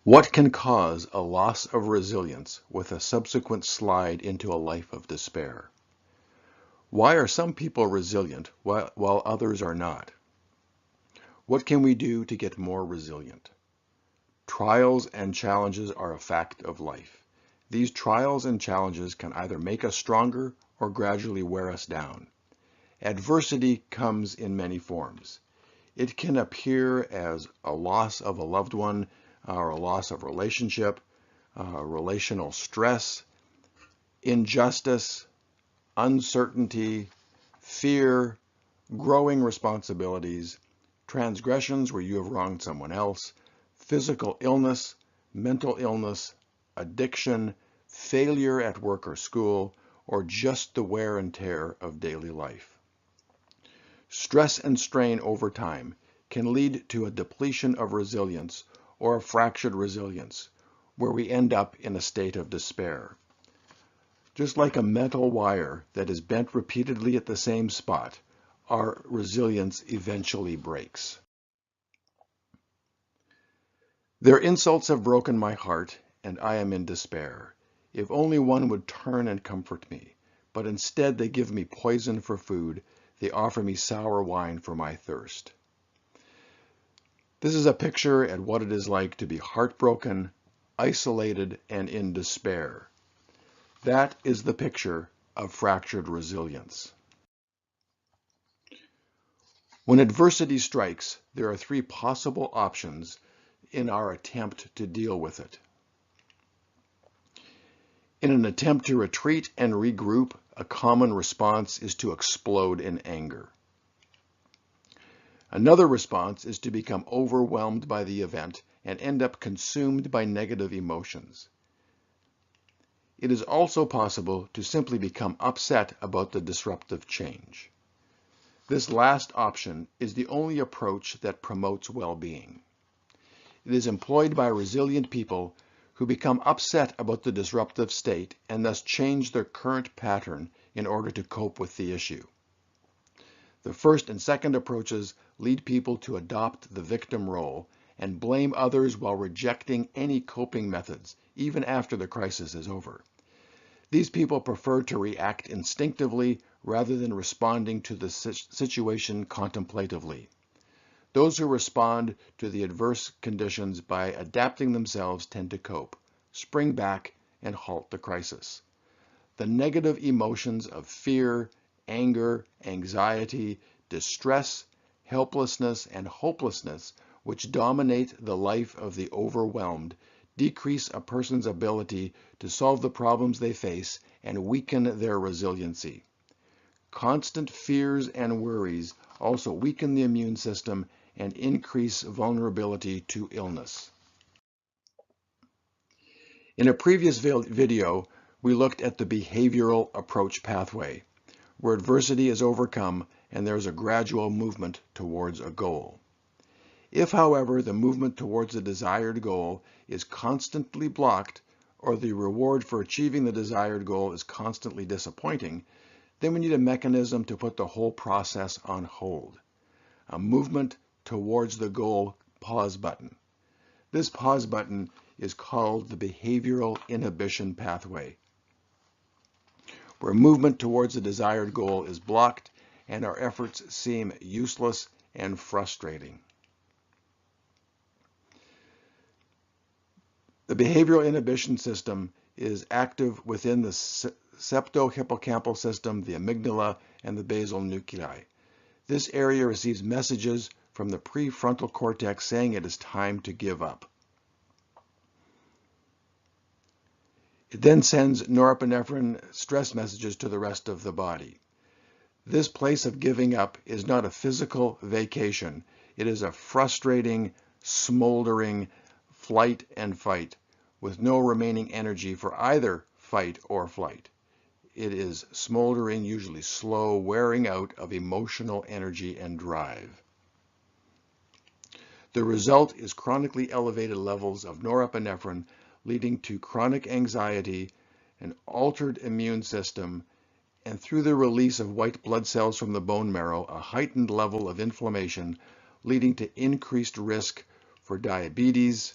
What can cause a loss of resilience with a subsequent slide into a life of despair? Why are some people resilient while others are not? What can we do to get more resilient? Trials and challenges are a fact of life. These trials and challenges can either make us stronger or gradually wear us down. Adversity comes in many forms. It can appear as a loss of a loved one, or a loss of relationship, relational stress, injustice, uncertainty, fear, growing responsibilities, transgressions where you have wronged someone else, physical illness, mental illness, addiction, failure at work or school, or just the wear and tear of daily life. Stress and strain over time can lead to a depletion of resilience or a fractured resilience, where we end up in a state of despair. Just like a metal wire that is bent repeatedly at the same spot, our resilience eventually breaks. Their insults have broken my heart, and I am in despair. If only one would turn and comfort me. But instead they give me poison for food. They offer me sour wine for my thirst. This is a picture at what it is like to be heartbroken, isolated, and in despair. That is the picture of fractured resilience. When adversity strikes, there are three possible options in our attempt to deal with it. In an attempt to retreat and regroup, a common response is to explode in anger. Another response is to become overwhelmed by the event and end up consumed by negative emotions. It is also possible to simply become upset about the disruptive change. This last option is the only approach that promotes well-being. It is employed by resilient people who become upset about the disruptive state and thus change their current pattern in order to cope with the issue. The first and second approaches lead people to adopt the victim role and blame others while rejecting any coping methods, even after the crisis is over. These people prefer to react instinctively rather than responding to the situation contemplatively. Those who respond to the adverse conditions by adapting themselves tend to cope, spring back, and halt the crisis. The negative emotions of fear, anger, anxiety, distress, helplessness, and hopelessness, which dominate the life of the overwhelmed, decrease a person's ability to solve the problems they face and weaken their resiliency. Constant fears and worries also weaken the immune system and increase vulnerability to illness. In a previous video, we looked at the behavioral approach pathway, where adversity is overcome and there is a gradual movement towards a goal. If, however, the movement towards the desired goal is constantly blocked, or the reward for achieving the desired goal is constantly disappointing, then we need a mechanism to put the whole process on hold. A movement towards the goal pause button. This pause button is called the behavioral inhibition pathway, where movement towards the desired goal is blocked and our efforts seem useless and frustrating. The behavioral inhibition system is active within the septohippocampal system, the amygdala, and the basal nuclei. This area receives messages from the prefrontal cortex saying it is time to give up. It then sends norepinephrine stress messages to the rest of the body. This place of giving up is not a physical vacation. It is a frustrating, smoldering flight and fight with no remaining energy for either fight or flight. It is smoldering, usually slow, wearing out of emotional energy and drive. The result is chronically elevated levels of norepinephrine, leading to chronic anxiety, an altered immune system, and through the release of white blood cells from the bone marrow, a heightened level of inflammation, leading to increased risk for diabetes,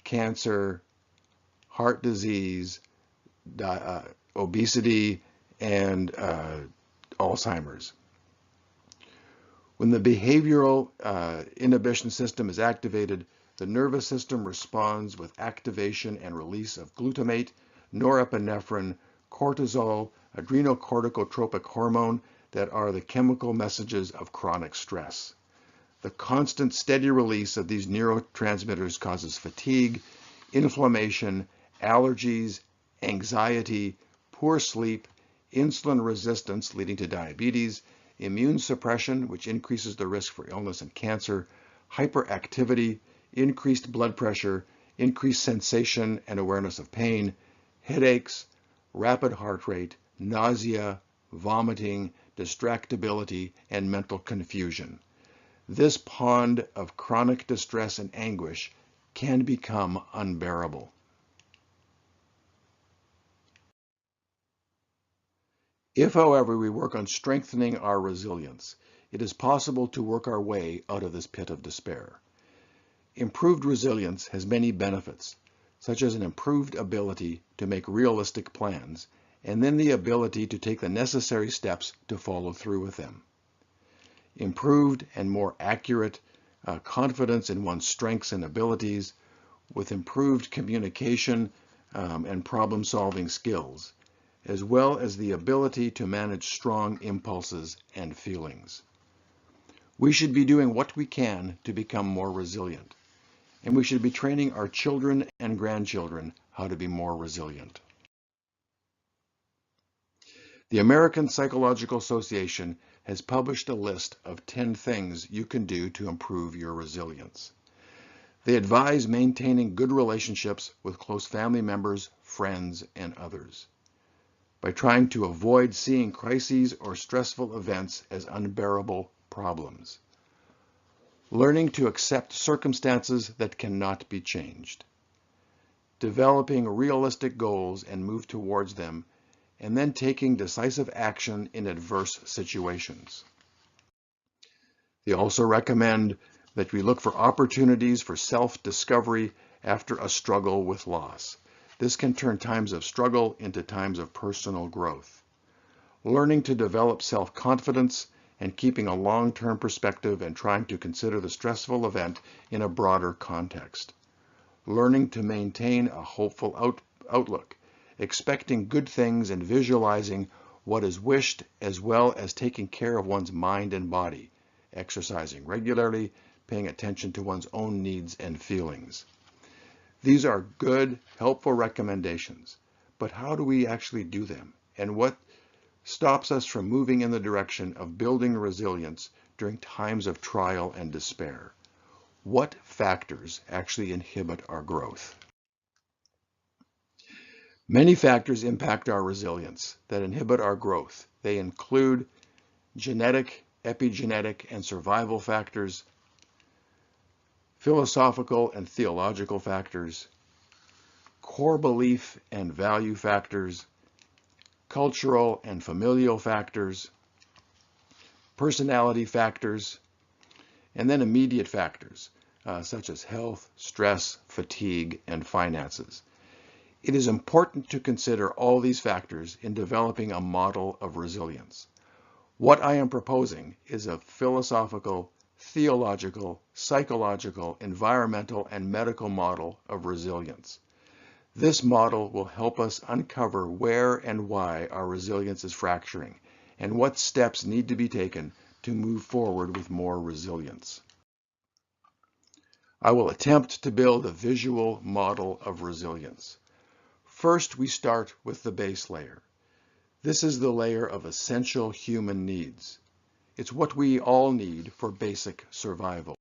cancer, heart disease, obesity, and Alzheimer's. When the behavioral inhibition system is activated, the nervous system responds with activation and release of glutamate, norepinephrine, cortisol, adrenocorticotropic hormone that are the chemical messages of chronic stress. The constant steady release of these neurotransmitters causes fatigue, inflammation, allergies, anxiety, poor sleep, insulin resistance leading to diabetes, immune suppression, which increases the risk for illness and cancer, hyperactivity, increased blood pressure, increased sensation and awareness of pain, headaches, rapid heart rate, nausea, vomiting, distractibility, and mental confusion. This pond of chronic distress and anguish can become unbearable. If, however, we work on strengthening our resilience, it is possible to work our way out of this pit of despair. Improved resilience has many benefits, such as an improved ability to make realistic plans, and then the ability to take the necessary steps to follow through with them. Improved and more accurate confidence in one's strengths and abilities, with improved communication and problem-solving skills, as well as the ability to manage strong impulses and feelings. We should be doing what we can to become more resilient, and we should be training our children and grandchildren how to be more resilient. The American Psychological Association has published a list of 10 things you can do to improve your resilience. They advise maintaining good relationships with close family members, friends, and others, by trying to avoid seeing crises or stressful events as unbearable problems, learning to accept circumstances that cannot be changed, developing realistic goals and move towards them, and then taking decisive action in adverse situations. They also recommend that we look for opportunities for self-discovery after a struggle with loss. This can turn times of struggle into times of personal growth. Learning to develop self-confidence and keeping a long-term perspective and trying to consider the stressful event in a broader context. Learning to maintain a hopeful outlook, expecting good things and visualizing what is wished, as well as taking care of one's mind and body, exercising regularly, paying attention to one's own needs and feelings. These are good, helpful recommendations, but how do we actually do them? And what stops us from moving in the direction of building resilience during times of trial and despair? What factors actually inhibit our growth? Many factors impact our resilience that inhibit our growth. They include genetic, epigenetic, and survival factors, philosophical and theological factors, core belief and value factors, cultural and familial factors, personality factors, and then immediate factors such as health, stress, fatigue, and finances. It is important to consider all these factors in developing a model of resilience. What I am proposing is a philosophical, theological, psychological, environmental, and medical model of resilience. This model will help us uncover where and why our resilience is fracturing, and what steps need to be taken to move forward with more resilience. I will attempt to build a visual model of resilience. First, we start with the base layer. This is the layer of essential human needs. It's what we all need for basic survival.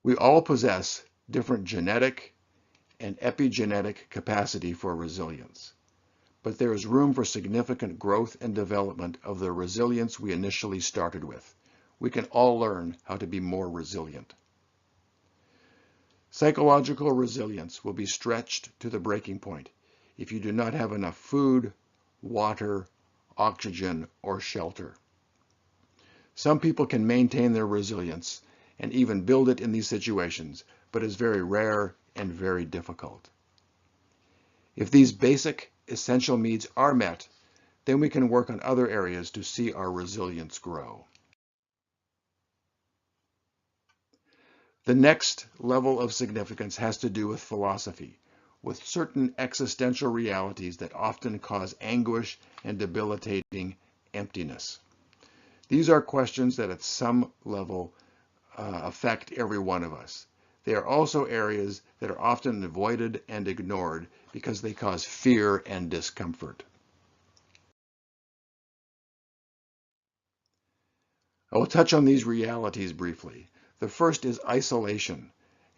We all possess different genetic and epigenetic capacity for resilience, but there is room for significant growth and development of the resilience we initially started with. We can all learn how to be more resilient. Psychological resilience will be stretched to the breaking point if you do not have enough food, water, oxygen, or shelter. Some people can maintain their resilience and even build it in these situations, but is very rare and very difficult. If these basic essential needs are met, then we can work on other areas to see our resilience grow. The next level of significance has to do with philosophy, with certain existential realities that often cause anguish and debilitating emptiness. These are questions that at some level affect every one of us. They are also areas that are often avoided and ignored because they cause fear and discomfort. I will touch on these realities briefly. The first is isolation,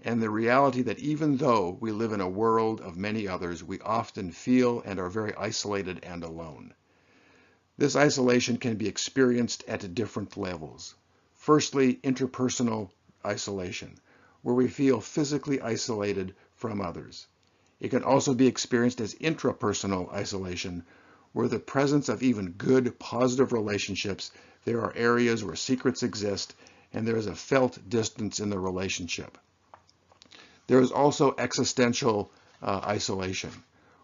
and the reality that even though we live in a world of many others, we often feel and are very isolated and alone. This isolation can be experienced at different levels. Firstly, interpersonal isolation, where we feel physically isolated from others. It can also be experienced as intrapersonal isolation, where the presence of even good, positive relationships, there are areas where secrets exist, and there is a felt distance in the relationship. There is also existential isolation,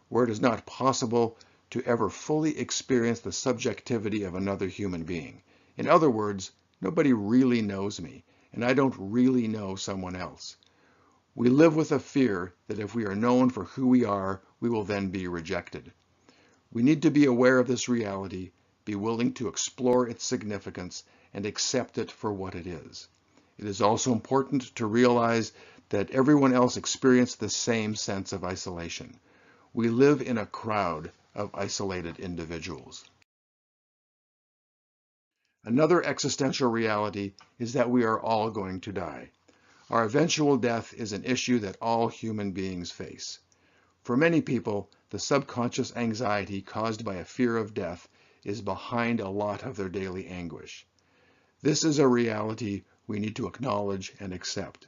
where it is not possible to ever fully experience the subjectivity of another human being. In other words, nobody really knows me, and I don't really know someone else. We live with a fear that if we are known for who we are, we will then be rejected. We need to be aware of this reality, be willing to explore its significance, and accept it for what it is. It is also important to realize that everyone else experienced the same sense of isolation. We live in a crowd of isolated individuals. Another existential reality is that we are all going to die. Our eventual death is an issue that all human beings face. For many people, the subconscious anxiety caused by a fear of death is behind a lot of their daily anguish. This is a reality we need to acknowledge and accept.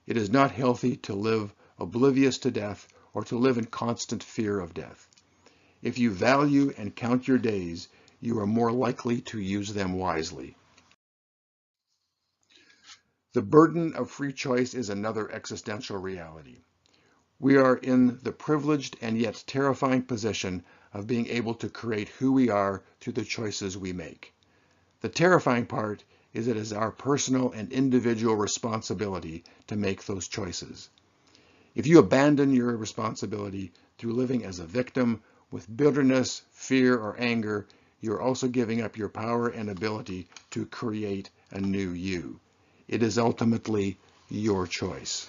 It is not healthy to live oblivious to death or to live in constant fear of death. If you value and count your days, you are more likely to use them wisely. The burden of free choice is another existential reality. We are in the privileged and yet terrifying position of being able to create who we are through the choices we make. The terrifying part is it is our personal and individual responsibility to make those choices. If you abandon your responsibility through living as a victim with bitterness, fear, or anger, you're also giving up your power and ability to create a new you. It is ultimately your choice.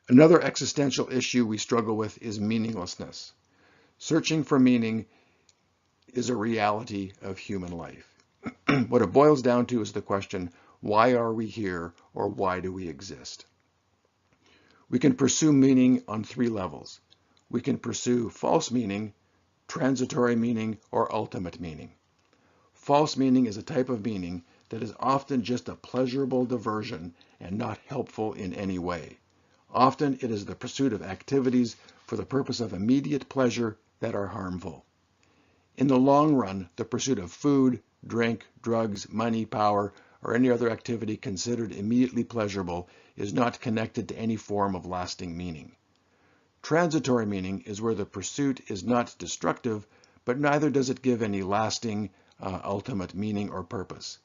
Another existential issue we struggle with is meaninglessness. Searching for meaning is a reality of human life. What it boils down to is the question, why are we here, or why do we exist? We can pursue meaning on three levels. We can pursue false meaning, transitory meaning, or ultimate meaning. False meaning is a type of meaning that is often just a pleasurable diversion and not helpful in any way. Often it is the pursuit of activities for the purpose of immediate pleasure that are harmful. In the long run, the pursuit of food, drink, drugs, money, power, or any other activity considered immediately pleasurable is not connected to any form of lasting meaning. Transitory meaning is where the pursuit is not destructive, but neither does it give any lasting, ultimate meaning or purpose.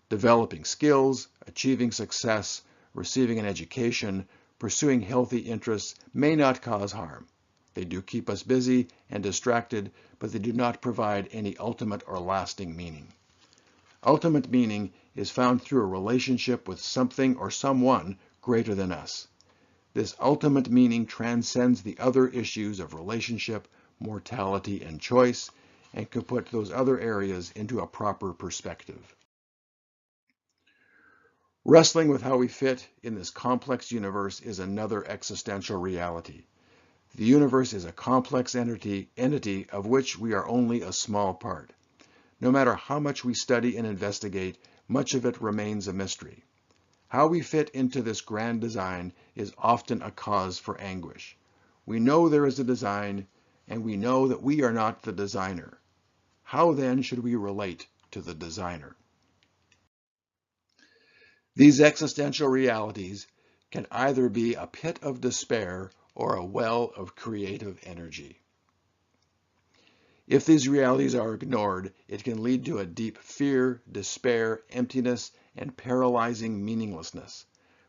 Developing skills, achieving success, receiving an education, pursuing healthy interests may not cause harm. They do keep us busy and distracted, but they do not provide any ultimate or lasting meaning. Ultimate meaning is found through a relationship with something or someone greater than us. This ultimate meaning transcends the other issues of relationship, mortality, and choice, and can put those other areas into a proper perspective. Wrestling with how we fit in this complex universe is another existential reality. The universe is a complex entity of which we are only a small part. No matter how much we study and investigate, much of it remains a mystery. How we fit into this grand design is often a cause for anguish. We know there is a design, and we know that we are not the designer. How then should we relate to the designer? These existential realities can either be a pit of despair or a well of creative energy. If these realities are ignored, it can lead to a deep fear, despair, emptiness, and paralyzing meaninglessness.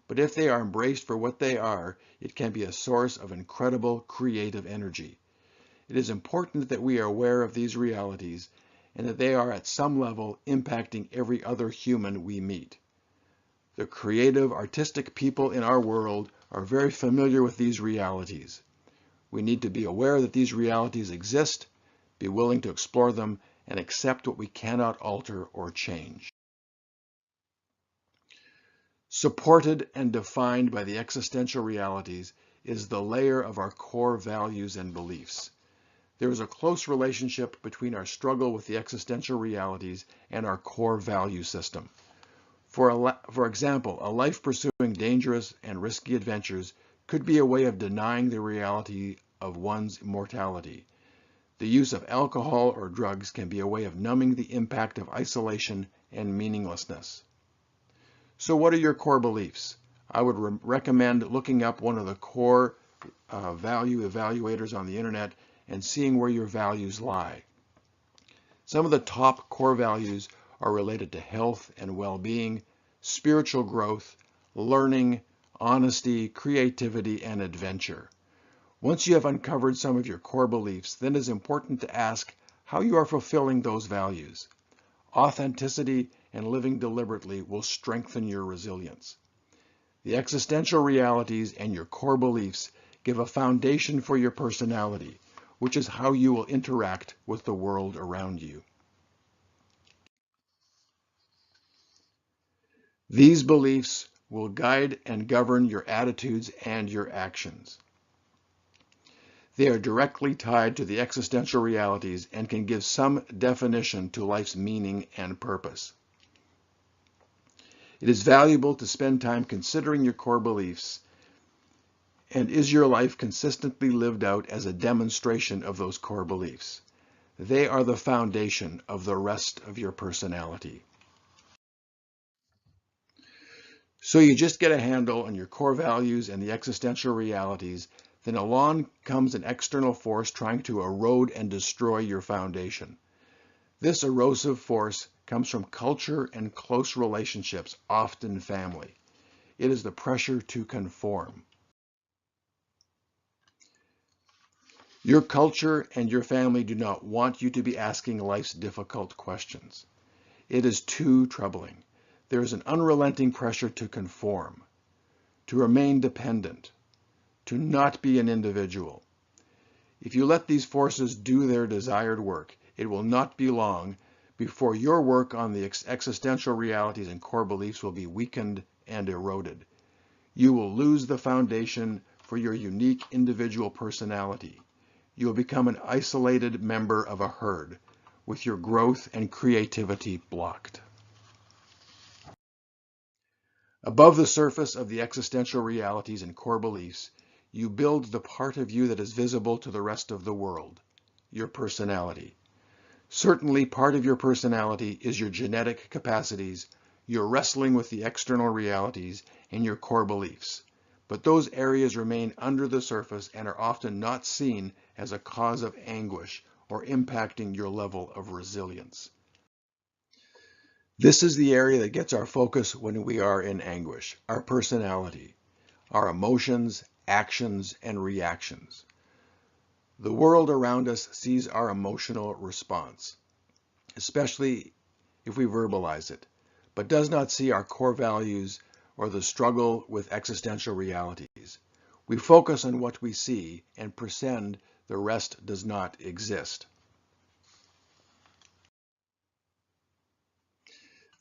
But if they are embraced for what they are, it can be a source of incredible creative energy. It is important that we are aware of these realities and that they are at some level impacting every other human we meet. The creative, artistic people in our world are very familiar with these realities. We need to be aware that these realities exist, be willing to explore them, and accept what we cannot alter or change. Supported and defined by the existential realities is the layer of our core values and beliefs. There is a close relationship between our struggle with the existential realities and our core value system. For example, a life pursuing dangerous and risky adventures could be a way of denying the reality of one's mortality. The use of alcohol or drugs can be a way of numbing the impact of isolation and meaninglessness. So what are your core beliefs? I would recommend looking up one of the core value evaluators on the internet and seeing where your values lie. Some of the top core values are related to health and well-being, spiritual growth, learning, honesty, creativity, and adventure. Once you have uncovered some of your core beliefs, then it is important to ask how you are fulfilling those values. Authenticity and living deliberately will strengthen your resilience. The existential realities and your core beliefs give a foundation for your personality, which is how you will interact with the world around you. These beliefs will guide and govern your attitudes and your actions. They are directly tied to the existential realities and can give some definition to life's meaning and purpose. It is valuable to spend time considering your core beliefs, and is your life consistently lived out as a demonstration of those core beliefs? They are the foundation of the rest of your personality. So you just get a handle on your core values and the existential realities, then along comes an external force trying to erode and destroy your foundation. This erosive force comes from culture and close relationships, often family. It is the pressure to conform. Your culture and your family do not want you to be asking life's difficult questions. It is too troubling. There is an unrelenting pressure to conform, to remain dependent, to not be an individual. If you let these forces do their desired work, it will not be long before your work on the existential realities and core beliefs will be weakened and eroded. You will lose the foundation for your unique individual personality. You will become an isolated member of a herd, with your growth and creativity blocked. Above the surface of the existential realities and core beliefs, you build the part of you that is visible to the rest of the world, your personality. Certainly, part of your personality is your genetic capacities, your wrestling with the external realities, and your core beliefs. But those areas remain under the surface and are often not seen as a cause of anguish or impacting your level of resilience. This is the area that gets our focus when we are in anguish, our personality, our emotions, actions, and reactions. The world around us sees our emotional response, especially if we verbalize it, but does not see our core values or the struggle with existential realities. We focus on what we see and pretend the rest does not exist.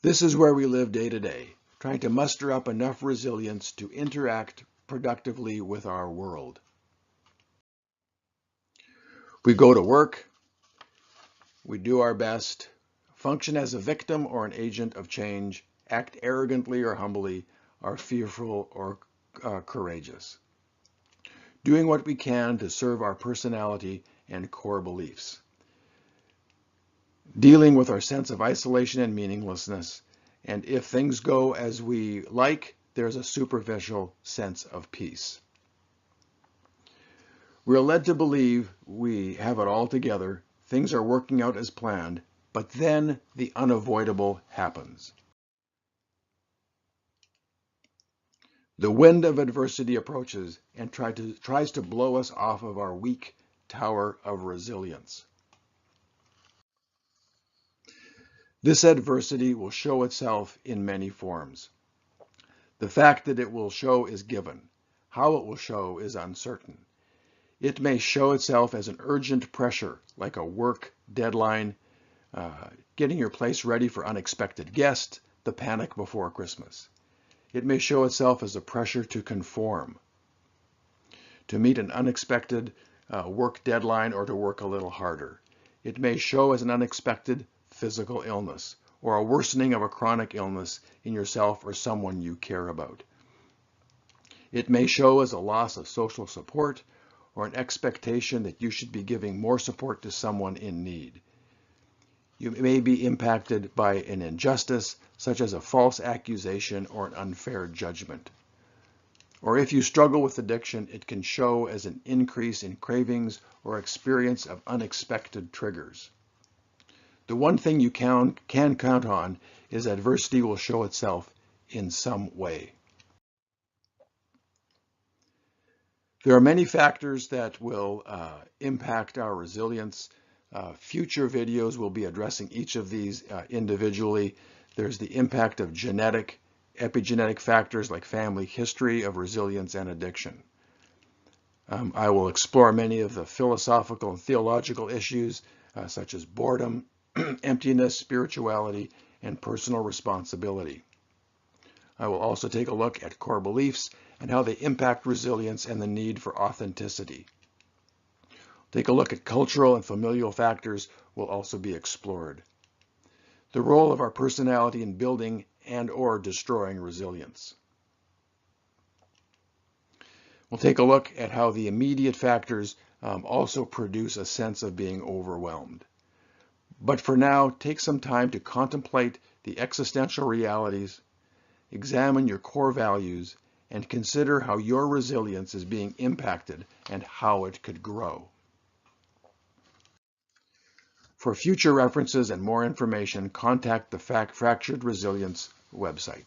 This is where we live day to day, trying to muster up enough resilience to interact productively with our world. We go to work, we do our best, function as a victim or an agent of change, act arrogantly or humbly, are fearful or courageous. Doing what we can to serve our personality and core beliefs. Dealing with our sense of isolation and meaninglessness, And if things go as we like, there's a superficial sense of peace. We're led to believe we have it all together, things are working out as planned, but then the unavoidable happens. The wind of adversity approaches and tries to blow us off of our weak tower of resilience. This adversity will show itself in many forms. The fact that it will show is given. How it will show is uncertain. It may show itself as an urgent pressure, like a work deadline, getting your place ready for unexpected guests, the panic before Christmas. It may show itself as a pressure to conform, to meet an unexpected work deadline or to work a little harder. It may show as an unexpected physical illness or a worsening of a chronic illness in yourself or someone you care about. It may show as a loss of social support or an expectation that you should be giving more support to someone in need. You may be impacted by an injustice, such as a false accusation or an unfair judgment. Or if you struggle with addiction, it can show as an increase in cravings or experience of unexpected triggers. The one thing you can count on is adversity will show itself in some way. There are many factors that will impact our resilience. Future videos will be addressing each of these individually. There's the impact of epigenetic factors like family history of resilience and addiction. I will explore many of the philosophical and theological issues such as boredom, emptiness, spirituality, and personal responsibility. I will also take a look at core beliefs and how they impact resilience and the need for authenticity. Take a look at cultural and familial factors will also be explored. The role of our personality in building and/or destroying resilience. We'll take a look at how the immediate factors also produce a sense of being overwhelmed. But for now, take some time to contemplate the existential realities, examine your core values, and consider how your resilience is being impacted and how it could grow. For future references and more information, contact the Fractured Resilience website.